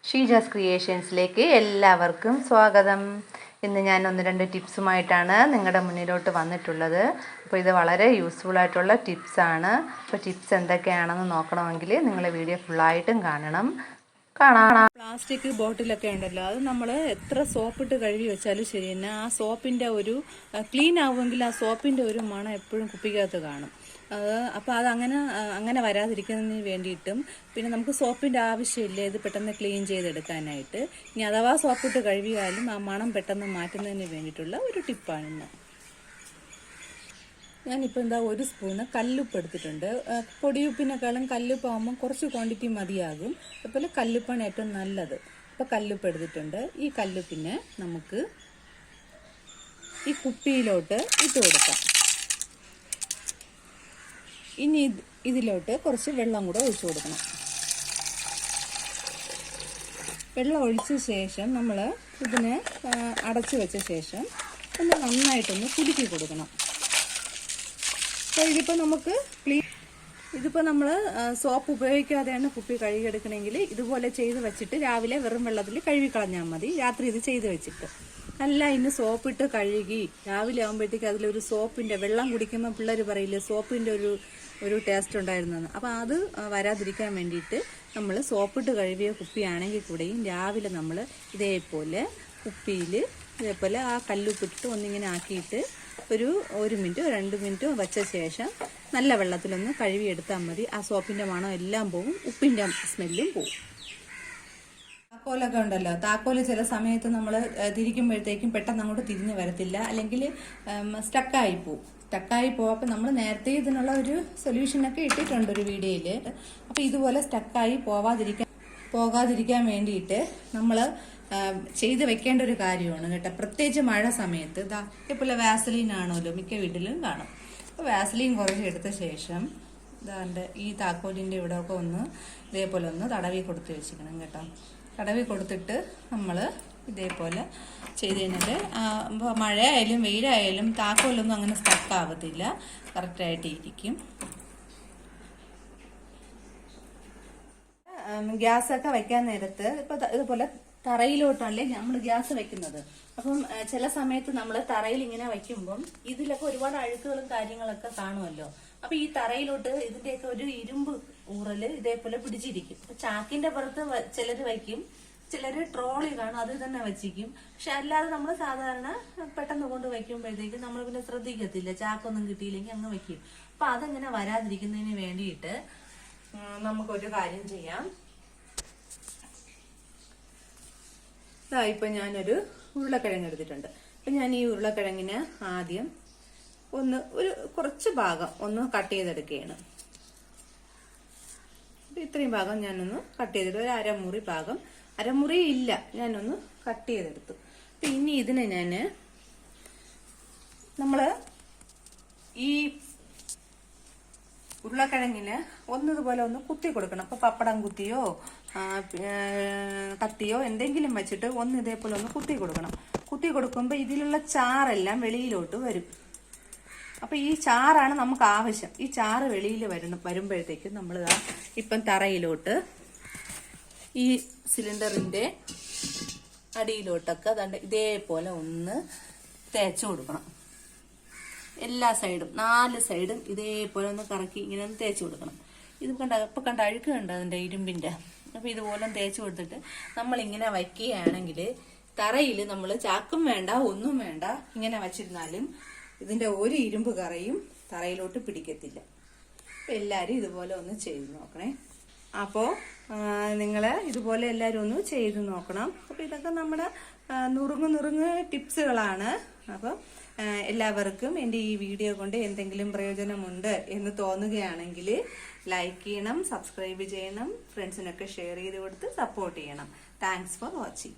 ഷീജാസ് ക്രിയേഷൻസിലേക്ക് എല്ലാവർക്കും സ്വാഗതം. ഇന്ന് ഞാൻ 1-2 ടിപ്സുമായിട്ടാണ് നിങ്ങളുടെ മുന്നിലോട്ട് വന്നിട്ടുള്ളത്. അപ്പോൾ ഇത് വളരെ യൂസ്ഫുൾ ആയിട്ടുള്ള ടിപ്സാണ്. അപ്പോൾ ടിപ്സ് എന്തൊക്കെയാണെന്ന് നോക്കണമെങ്കിൽ നിങ്ങൾ വീഡിയോ ഫുള്ളായിട്ടും കാണാം. പ്ലാസ്റ്റിക് ബോട്ടിലൊക്കെ ഉണ്ടല്ലോ, അത് നമ്മൾ എത്ര സോപ്പിട്ട് കഴുകി വെച്ചാലും ശരി തന്നെ ആ സോപ്പിൻ്റെ ഒരു ക്ലീൻ ആവുമെങ്കിൽ ആ സോപ്പിൻ്റെ ഒരു മണം എപ്പോഴും കുപ്പിക്കകത്ത് കാണും. അപ്പോൾ അങ്ങനെ വരാതിരിക്കുന്നതിന് വേണ്ടിയിട്ടും പിന്നെ നമുക്ക് സോപ്പിൻ്റെ ആവശ്യമില്ല ഇത് പെട്ടെന്ന് ക്ലീൻ ചെയ്തെടുക്കാനായിട്ട്. ഇനി അഥവാ സോപ്പിട്ട് കഴുകിയാലും ആ മണം പെട്ടെന്ന് മാറ്റുന്നതിന് വേണ്ടിയിട്ടുള്ള ഒരു ടിപ്പാണിന്ന്. ഞാനിപ്പോൾ 1 സ്പൂണ് കല്ലുപ്പ് എടുത്തിട്ടുണ്ട്. പൊടിയുപ്പിനേക്കാളും കല്ലുപ്പാകുമ്പോൾ കുറച്ച് ക്വാണ്ടിറ്റി മതിയാകും. അതുപോലെ കല്ലുപ്പാണ് ഏറ്റവും നല്ലത്. അപ്പോൾ കല്ലുപ്പ് എടുത്തിട്ടുണ്ട്. ഈ കല്ലുപ്പിനെ നമുക്ക് ഈ കുപ്പിയിലോട്ട് ഇട്ട് കൊടുക്കാം. ഇനി ഇതിലോട്ട് കുറച്ച് വെള്ളം കൂടെ ഒഴിച്ചു കൊടുക്കണം. വെള്ളം ഒഴിച്ച ശേഷം നമ്മൾ ഇതിനെ അടച്ചു വെച്ച ശേഷം ഒന്ന് നന്നായിട്ടൊന്ന് കുലുക്കി കൊടുക്കണം. ഇതിപ്പോൾ നമ്മൾ സോപ്പ് ഉപയോഗിക്കാതെയാണ് കുപ്പി കഴുകിയെടുക്കണമെങ്കിൽ ഇതുപോലെ ചെയ്ത് വെച്ചിട്ട് രാവിലെ വെറും വെള്ളത്തിൽ കഴുകിക്കളഞ്ഞാൽ മതി. രാത്രി ഇത് ചെയ്ത് വെച്ചിട്ട് നല്ല ഇന്ന് സോപ്പിട്ട് കഴുകി രാവിലെ ആകുമ്പോഴത്തേക്ക് അതിലൊരു സോപ്പിൻ്റെ വെള്ളം കുടിക്കുമ്പോൾ പിള്ളേർ പറയില്ലേ സോപ്പിൻ്റെ ഒരു ടേസ്റ്റ് ഉണ്ടായിരുന്നെന്ന്. അപ്പോൾ അത് വരാതിരിക്കാൻ വേണ്ടിയിട്ട് നമ്മൾ സോപ്പിട്ട് കഴുകിയ കുപ്പിയാണെങ്കിൽ കൂടെയും രാവിലെ നമ്മൾ ഇതേപോലെ കുപ്പിയിൽ ഇതേപോലെ ആ കല്ലുപ്പിട്ടിട്ട് ഒന്നിങ്ങനെ ആക്കിയിട്ട് ഒരു 1 മിനിറ്റ് 2 മിനിറ്റ് വച്ച ശേഷം നല്ല വെള്ളത്തിലൊന്ന് കഴുകിയെടുത്താൽ മതി. ആ സോപ്പിൻ്റെ മണം എല്ലാം പോവും, ഉപ്പിൻ്റെ സ്മെല്ലും പോവും. താക്കോലൊക്കെ ഉണ്ടല്ലോ, താക്കോല് ചില സമയത്ത് നമ്മൾ തിരിക്കുമ്പോഴത്തേക്കും പെട്ടെന്ന് അങ്ങോട്ട് തിരിഞ്ഞ് വരത്തില്ല, അല്ലെങ്കിൽ സ്റ്റക്കായി പോവും. അപ്പോൾ നമ്മൾ നേരത്തെ ഇതിനുള്ള ഒരു സൊല്യൂഷനൊക്കെ ഇട്ടിട്ടുണ്ട് ഒരു വീഡിയോയിൽ. അപ്പോൾ ഇതുപോലെ സ്റ്റക്കായി പോകാതിരിക്കാൻ വേണ്ടിയിട്ട് നമ്മൾ ചെയ്ത് വെക്കേണ്ട ഒരു കാര്യമാണ് കേട്ടോ. പ്രത്യേകിച്ച് മഴ സമയത്ത് ഇതേപോലെ വാസലീൻ ആണല്ലോ മിക്ക വീട്ടിലും കാണും. അപ്പോൾ വാസലീൻ കുറച്ച് എടുത്ത ശേഷം ഈ താക്കോലിൻ്റെ ഇവിടെയൊക്കെ ഒന്ന് ഇതേപോലെ ഒന്ന് തടവി കൊടുത്ത് വെച്ചിരിക്കണം കേട്ടോ. തടവി കൊടുത്തിട്ട് നമ്മൾ ഇതേപോലെ ചെയ്ത് കഴിഞ്ഞാൽ മഴയായാലും വെയിലായാലും താക്കോലൊന്നും അങ്ങനെ സ്റ്റക്കാവത്തില്ല, കറക്റ്റായിട്ട് ഇരിക്കും. ഗ്യാസൊക്കെ വെക്കാൻ നേരത്ത് ഇപ്പം ഇതുപോലെ തറയിലോട്ടല്ലേ നമ്മൾ ഗ്യാസ് വെക്കുന്നത്. അപ്പം ചില സമയത്ത് നമ്മൾ തറയിൽ ഇങ്ങനെ വയ്ക്കുമ്പം ഇതിലൊക്കെ ഒരുപാട് അഴുക്കുകളും കാര്യങ്ങളൊക്കെ കാണുമല്ലോ. അപ്പൊ ഈ തറയിലോട്ട് ഇതിന്റെയൊക്കെ ഒരു ഇരുമ്പ് ഊറല് ഇതേപോലെ പിടിച്ചിരിക്കും. അപ്പൊ ചാക്കിന്റെ പുറത്ത് ചിലര് വയ്ക്കും, ചിലര് ട്രോളി കാണും അത് തന്നെ വെച്ചിരിക്കും. പക്ഷെ അല്ലാതെ നമ്മൾ സാധാരണ പെട്ടെന്ന് കൊണ്ട് വയ്ക്കുമ്പോഴത്തേക്ക് നമ്മൾ പിന്നെ ശ്രദ്ധിക്കത്തില്ല, ചാക്കൊന്നും കിട്ടിയില്ലെങ്കിൽ അങ്ങ് വെക്കും. അപ്പൊ അതങ്ങനെ വരാതിരിക്കുന്നതിന് വേണ്ടിയിട്ട് നമുക്കൊരു കാര്യം ചെയ്യാം. ഇപ്പൊ ഞാനൊരു ഉരുളക്കിഴങ്ങ് എടുത്തിട്ടുണ്ട്. അപ്പൊ ഞാൻ ഈ ഉരുളക്കിഴങ്ങിന് ആദ്യം ഒരു കുറച്ച് ഭാഗം ഒന്ന് കട്ട് ചെയ്തെടുക്കുകയാണ്. ഇത്രയും ഭാഗം ഞാനൊന്ന് കട്ട് ചെയ്തിട്ട് ഒരു അരമുറി ഇല്ല, ഞാനൊന്ന് കട്ട് ചെയ്തെടുത്തു. അപ്പൊ ഇനി ഇതിനെ നമ്മള് ഈ ഉരുളക്കിഴങ്ങിന് ഇതുപോലെ ഒന്ന് കുത്തി കൊടുക്കണം. അപ്പൊ പപ്പടം കുത്തിയോ കത്തിയോ എന്തെങ്കിലും വെച്ചിട്ട് ഇതേപോലെ ഒന്ന് കുത്തി കൊടുക്കണം. കുത്തി കൊടുക്കുമ്പോൾ ഇതിലുള്ള ചാറെല്ലാം വെളിയിലോട്ട് വരും. അപ്പൊ ഈ ചാറാണ് നമുക്ക് ആവശ്യം. ഈ ചാറ് വെളിയിൽ വരുമ്പോഴത്തേക്കും നമ്മൾ ഇപ്പം തറയിലോട്ട് ഈ സിലിണ്ടറിന്റെ അടിയിലോട്ടൊക്കെ ഇതേപോലെ ഒന്ന് തേച്ച് കൊടുക്കണം. എല്ലാ സൈഡും 4 സൈഡും ഇതേപോലെ ഒന്ന് കറക്കി ഇങ്ങനെ ഒന്ന് തേച്ച് കൊടുക്കണം. ഇത് ഇപ്പൊ കണ്ട അഴുക്ക് കണ്ട അതിന്റെ ഇരുമ്പിന്റെ. അപ്പൊ ഇതുപോലെ തേച്ച് കൊടുത്തിട്ട് നമ്മളിങ്ങനെ വയ്ക്കുകയാണെങ്കിൽ തറയിൽ നമ്മൾ ചാക്കും വേണ്ട ഒന്നും വേണ്ട ഇങ്ങനെ വച്ചിരുന്നാലും ഇതിന്റെ ഒരു ഇരുമ്പ് കറയും തറയിലോട്ട് പിടിക്കത്തില്ല. അപ്പൊ എല്ലാരും ഇതുപോലെ ഒന്ന് ചെയ്ത് നോക്കണേ. അപ്പോ നിങ്ങള് ഇതുപോലെ എല്ലാരും ഒന്ന് ചെയ്ത് നോക്കണം. അപ്പൊ ഇതൊക്കെ നമ്മുടെ നുറുങ്ങ് ടിപ്സുകളാണ്. അപ്പൊ എല്ലാവർക്കും എൻ്റെ ഈ വീഡിയോ കൊണ്ട് എന്തെങ്കിലും പ്രയോജനമുണ്ട് എന്ന് തോന്നുകയാണെങ്കിൽ ലൈക്ക് ചെയ്യണം, സബ്സ്ക്രൈബ് ചെയ്യണം, ഫ്രണ്ട്സിനൊക്കെ ഷെയർ ചെയ്ത് കൊടുത്ത് സപ്പോർട്ട് ചെയ്യണം. Thanks for watching.